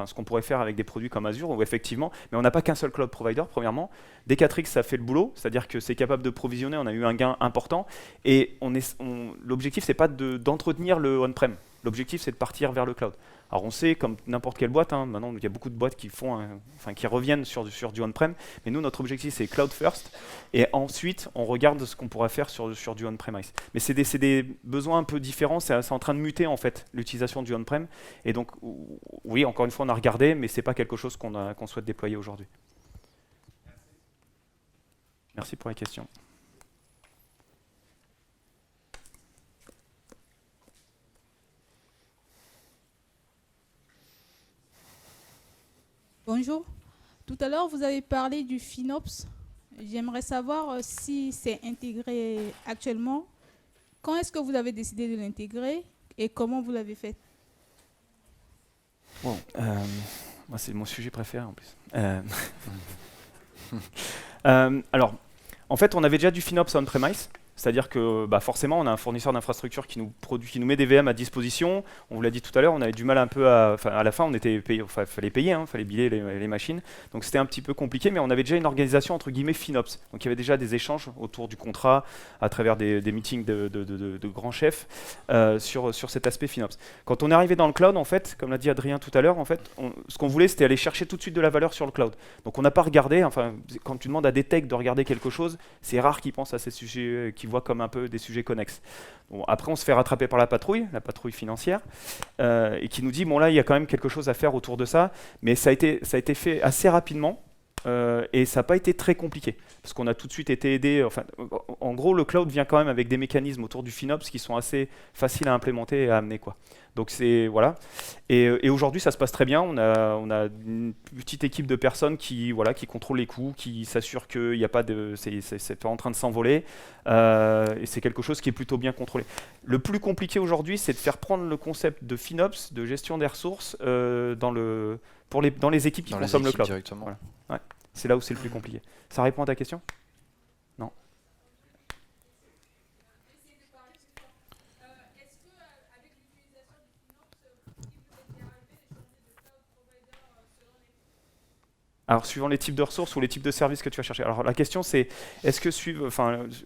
ce qu'on pourrait faire avec des produits comme Azure, où effectivement, mais on n'a pas qu'un seul cloud provider, premièrement. D4X, ça fait le boulot, c'est-à-dire que c'est capable de provisionner, on a eu un gain important, et l'objectif, c'est pas d'entretenir le on-prem. L'objectif, c'est de partir vers le cloud. Alors on sait, comme n'importe quelle boîte, maintenant il y a beaucoup de boîtes qui reviennent sur du on-prem, mais nous, notre objectif, c'est cloud first, et ensuite, on regarde ce qu'on pourra faire sur du on-premise. Mais c'est des besoins un peu différents, c'est en train de muter, en fait, l'utilisation du on-prem, et donc, oui, encore une fois, on a regardé, mais c'est pas quelque chose qu'on souhaite déployer aujourd'hui. Merci pour la question. Bonjour. Tout à l'heure, vous avez parlé du FinOps. J'aimerais savoir si c'est intégré actuellement. Quand est-ce que vous avez décidé de l'intégrer et comment vous l'avez fait? Bon, moi, c'est mon sujet préféré en plus. Alors, en fait, on avait déjà du FinOps on-premise. C'est-à-dire que forcément, on a un fournisseur d'infrastructure qui nous met des VM à disposition. On vous l'a dit tout à l'heure, on avait du mal un peu à la fin, on était payé, fallait payer, fallait biller les machines. Donc c'était un petit peu compliqué, mais on avait déjà une organisation entre guillemets FinOps. Donc il y avait déjà des échanges autour du contrat à travers des meetings de grands chefs sur cet aspect FinOps. Quand on est arrivé dans le cloud, en fait, comme l'a dit Adrien tout à l'heure, en fait, ce qu'on voulait, c'était aller chercher tout de suite de la valeur sur le cloud. Donc on n'a pas regardé, quand tu demandes à des techs de regarder quelque chose, c'est rare qu'ils pensent à ces sujets, qu'ils voient comme un peu des sujets connexes. Bon, après, on se fait rattraper par la patrouille financière, et qui nous dit, bon là, il y a quand même quelque chose à faire autour de ça, mais ça a été fait assez rapidement, et ça n'a pas été très compliqué, parce qu'on a tout de suite été aidé. En gros, le cloud vient quand même avec des mécanismes autour du FinOps qui sont assez faciles à implémenter et à amener, quoi. Donc c'est voilà. Et aujourd'hui, ça se passe très bien. On a une petite équipe de personnes qui contrôlent les coûts, qui s'assurent qu'il n'y a pas c'est pas en train de s'envoler. Et c'est quelque chose qui est plutôt bien contrôlé. Le plus compliqué aujourd'hui, c'est de faire prendre le concept de FinOps, de gestion des ressources, dans les équipes qui consomment le cloud. Directement. Voilà. Ouais. C'est là où c'est le plus compliqué. Ça répond à ta question? Non. Alors, suivant les types de ressources ou les types de services que tu vas chercher. Alors, la question, c'est est-ce que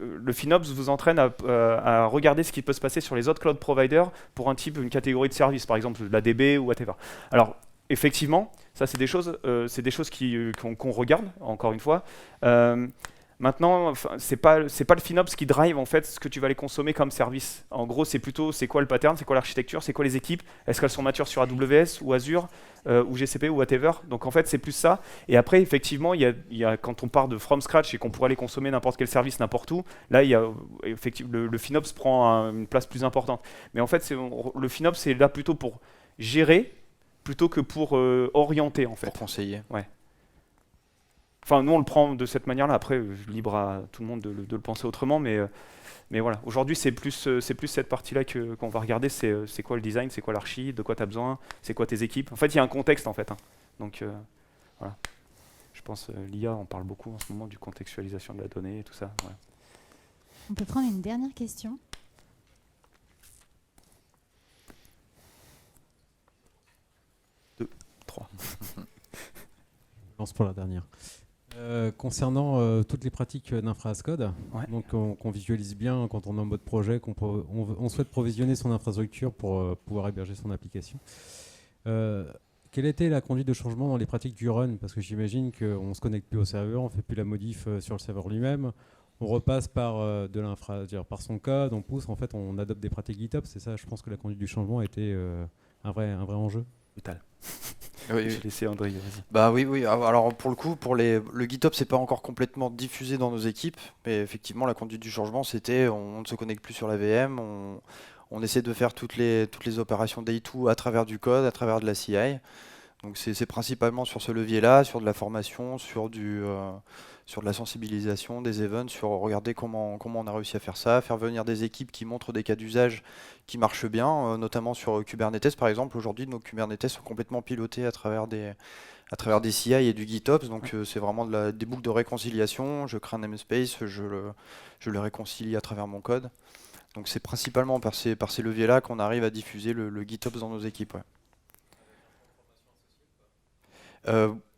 le FinOps vous entraîne à regarder ce qui peut se passer sur les autres cloud providers pour une catégorie de services, par exemple la DB ou whatever. Alors, effectivement, ça, c'est des choses qu'on regarde, encore une fois. Maintenant, c'est pas le FinOps qui drive en fait ce que tu vas aller consommer comme service. En gros, c'est plutôt c'est quoi le pattern, c'est quoi l'architecture, c'est quoi les équipes, est-ce qu'elles sont matures sur AWS ou Azure ou GCP ou whatever. Donc en fait, c'est plus ça. Et après, effectivement, il y a quand on part de from scratch et qu'on pourrait aller consommer n'importe quel service n'importe où, là, effectivement, le FinOps prend une place plus importante. Mais en fait, le FinOps c'est là plutôt pour gérer plutôt que pour orienter en fait. Pour conseiller. Ouais. Enfin, nous, on le prend de cette manière-là. Après, libre à tout le monde de le penser autrement. Mais voilà, aujourd'hui, c'est plus cette partie-là qu'on va regarder. C'est quoi le design, c'est quoi l'archi, de quoi tu as besoin, c'est quoi tes équipes. En fait, il y a un contexte, en fait. Donc, voilà. Je pense l'IA, on parle beaucoup en ce moment du contextualisation de la donnée et tout ça. Voilà. On peut prendre une dernière question. 2, 3. Je lance pour la dernière. Concernant toutes les pratiques d'infra-as-code, Ouais. donc qu'on visualise bien quand on est en mode projet, on souhaite provisionner son infrastructure pour pouvoir héberger son application. quelle était la conduite de changement dans les pratiques du run? Parce que j'imagine qu'on ne se connecte plus au serveur, on ne fait plus la modif sur le serveur lui-même, on repasse par de l'infra, c'est-à-dire par son code, on pousse, en fait on adopte des pratiques GitOps, c'est ça, je pense que la conduite du changement a été un vrai enjeu. Brutal. Oui, Je oui. vais laisser André, vas-y. Bah oui, oui. Alors pour le coup, le GitOps, c'est pas encore complètement diffusé dans nos équipes, mais effectivement, la conduite du changement, c'était on ne se connecte plus sur la VM, on essaie de faire toutes les opérations day-to à travers du code, à travers de la CI. Donc c'est principalement sur ce levier-là, sur de la formation, sur de la sensibilisation, des events, sur regarder comment on a réussi à faire ça, faire venir des équipes qui montrent des cas d'usage qui marchent bien, notamment sur Kubernetes par exemple. Aujourd'hui, nos Kubernetes sont complètement pilotés à travers des CI et du GitOps, donc c'est vraiment des boucles de réconciliation. Je crée un namespace, je le réconcilie à travers mon code. Donc c'est principalement par ces leviers-là qu'on arrive à diffuser le GitOps dans nos équipes. Ouais.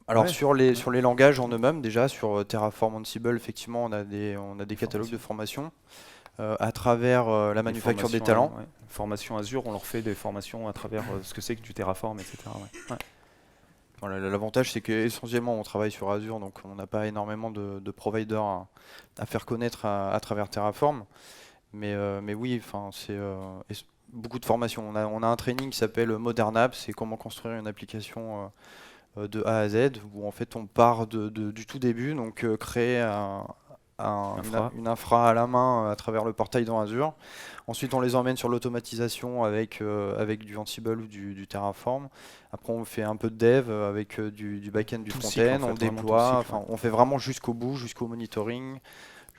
Alors Ouais. sur les langages en eux-mêmes, déjà sur Terraform, Ansible, effectivement, on a des catalogues de formation à travers la manufacture des talents. Ouais. Formation Azure, on leur fait des formations à travers ce que c'est que du Terraform, etc. Ouais. Ouais. Voilà, l'avantage, c'est qu'essentiellement, on travaille sur Azure, donc on n'a pas énormément de providers à faire connaître à travers Terraform. Mais oui, c'est beaucoup de formations. On a un training qui s'appelle Modern App, c'est comment construire une application de A à Z, où en fait on part du tout début, donc créer une infra à la main à travers le portail dans Azure. Ensuite on les emmène sur l'automatisation avec du Ansible ou du Terraform. Après on fait un peu de dev avec du back-end, du Tout le front-end, cycle, en fait, on vraiment tout le déploie, cycle, ouais. on fait vraiment jusqu'au bout, jusqu'au monitoring,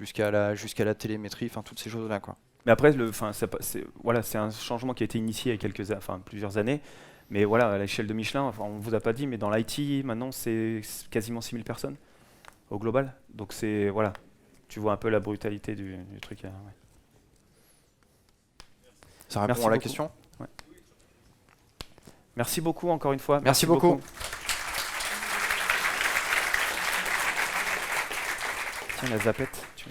jusqu'à la télémétrie, toutes ces choses-là, quoi. Mais après, voilà, c'est un changement qui a été initié il y a plusieurs années. Mais voilà, à l'échelle de Michelin, on ne vous a pas dit, mais dans l'IT, maintenant, c'est quasiment 6000 personnes au global. Donc, voilà, tu vois un peu la brutalité du truc. Ouais. Ça répond Merci à la beaucoup. question? Ouais. Merci beaucoup encore une fois. Merci beaucoup. Tiens, la zapette.